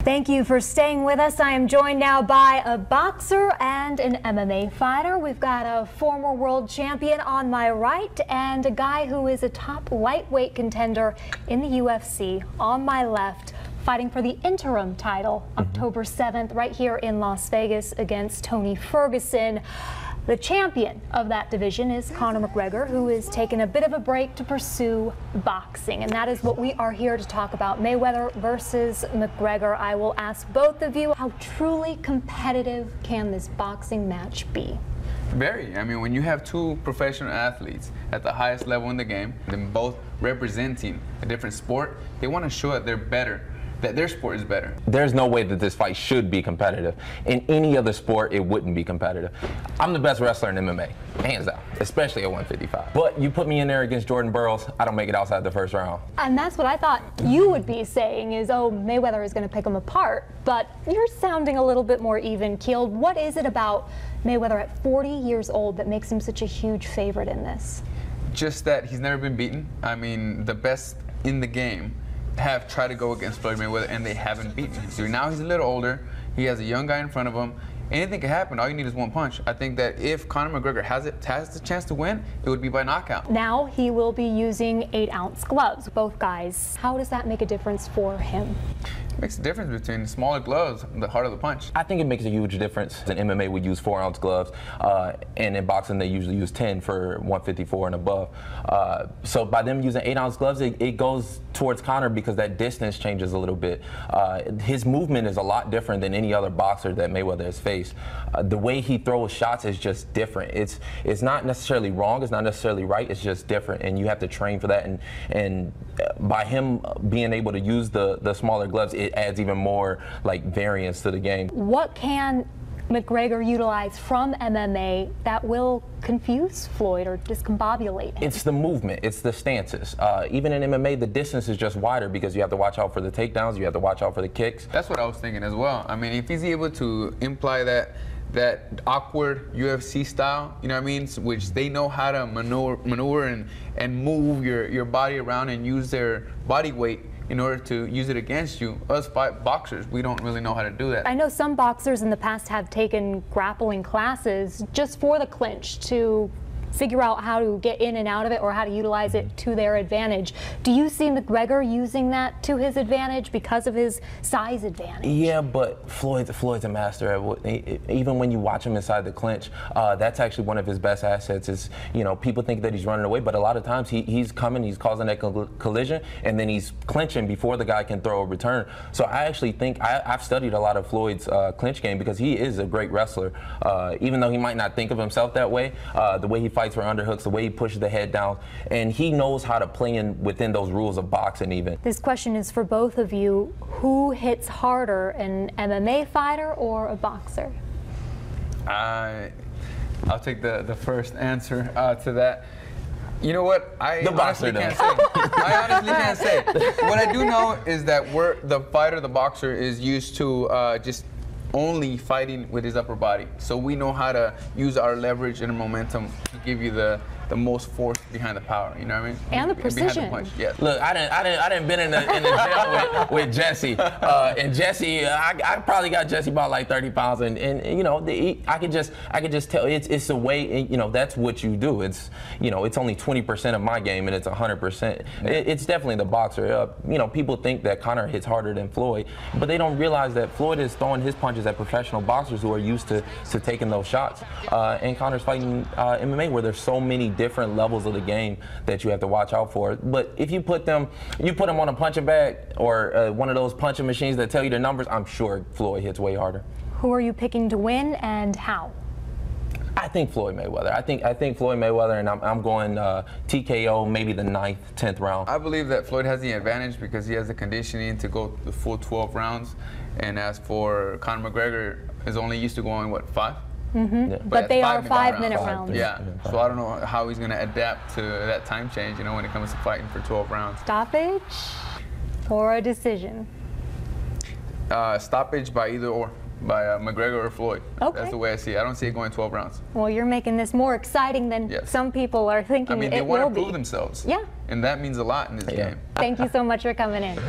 Thank you for staying with us. I am joined now by a boxer and an MMA fighter. We've got a former world champion on my right and a guy who is a top lightweight contender in the UFC on my left, fighting for the interim title October 7th right here in Las Vegas against Tony Ferguson. The champion of that division is Conor McGregor, who is taking a bit of a break to pursue boxing, and that is what we are here to talk about, Mayweather versus McGregor. I will ask both of you, how truly competitive can this boxing match be? Very. I mean, when you have two professional athletes at the highest level in the game, them both representing a different sport, they want to show that they're better, that their sport is better. There's no way that this fight should be competitive. In any other sport, it wouldn't be competitive. I'm the best wrestler in MMA, hands down, especially at 155. But you put me in there against Jordan Burroughs, I don't make it outside the first round. And that's what I thought you would be saying is, oh, Mayweather is going to pick him apart. But you're sounding a little bit more even-keeled. What is it about Mayweather at 40 years old that makes him such a huge favorite in this? Just that he's never been beaten. I mean, the best in the game have tried to go against Floyd Mayweather, and they haven't beaten him. So now he's a little older. He has a young guy in front of him. Anything can happen. All you need is one punch. I think that if Conor McGregor has the chance to win, it would be by knockout. Now he will be using 8-ounce gloves, both guys. How does that make a difference for him? It makes a difference between smaller gloves and the harder the punch. I think it makes a huge difference. In MMA, we use 4-ounce gloves, and in boxing, they usually use 10 for 154 and above. So by them using 8-ounce gloves, it goes towards Conor because that distance changes a little bit. His movement is a lot different than any other boxer that Mayweather has faced. The way he throws shots is just different. It's not necessarily wrong, it's not necessarily right, it's just different, and you have to train for that. And by him being able to use the smaller gloves, it adds even more like variance to the game. What can McGregor utilize from MMA that will confuse Floyd or discombobulate him? It's the movement, it's the stances. Even in MMA, the distance is just wider because you have to watch out for the takedowns, you have to watch out for the kicks. That's what I was thinking as well. I mean, if he's able to imply that awkward UFC style, you know what I mean, which they know how to maneuver and move your body around and use their body weight in order to use it against you. Us boxers, we don't really know how to do that. I know some boxers in the past have taken grappling classes just for the clinch to figure out how to get in and out of it or how to utilize it to their advantage. Do you see McGregor using that to his advantage because of his size advantage? Yeah, but Floyd's a master at it. Even when you watch him inside the clinch, that's actually one of his best assets. Is, you know, people think that he's running away, but a lot of times he's coming, he's causing that collision, and then he's clinching before the guy can throw a return. So I actually think I've studied a lot of Floyd's clinch game because he is a great wrestler. Even though he might not think of himself that way, the way he fights for underhooks, the way he pushes the head down, and he knows how to play within those rules of boxing even. This question is for both of you. Who hits harder, an MMA fighter or a boxer? I'll take the first answer to that. You know what? I honestly can't say. I honestly can't say. What I do know is that the fighter, the boxer, is used to just only fighting with his upper body. So we know how to use our leverage and momentum to give you the most force behind the power, you know what I mean? And the precision. Behind the punch, yes. Look, I didn't been in the gym with Jessie, and Jessie, I probably got Jessie about like 30 pounds, and you know, I could just tell it's the way, you know, that's what you do. It's, you know, it's only 20% of my game, and it's 100%. It's definitely the boxer. You know, people think that Conor hits harder than Floyd, but they don't realize that Floyd is throwing his punches at professional boxers who are used to taking those shots, and Conor's fighting MMA where there's so many different levels of the game that you have to watch out for. But if you put them on a punching bag or one of those punching machines that tell you the numbers, I'm sure Floyd hits way harder. Who are you picking to win and how? I think Floyd Mayweather. I think Floyd Mayweather, and I'm going TKO, maybe the 9th, 10th round. I believe that Floyd has the advantage because he has the conditioning to go the full 12 rounds. And as for Conor McGregor, is only used to going, what, 5? Mm-hmm. Yeah. But they are 5-minute rounds. Yeah, so I don't know how he's going to adapt to that time change, you know, when it comes to fighting for 12 rounds. Stoppage or a decision? Stoppage by either or. By McGregor or Floyd. Okay. That's the way I see it. I don't see it going 12 rounds. Well, you're making this more exciting than some people are thinking. I mean, they want to prove themselves. Yeah. And that means a lot in this game. Thank you so much for coming in.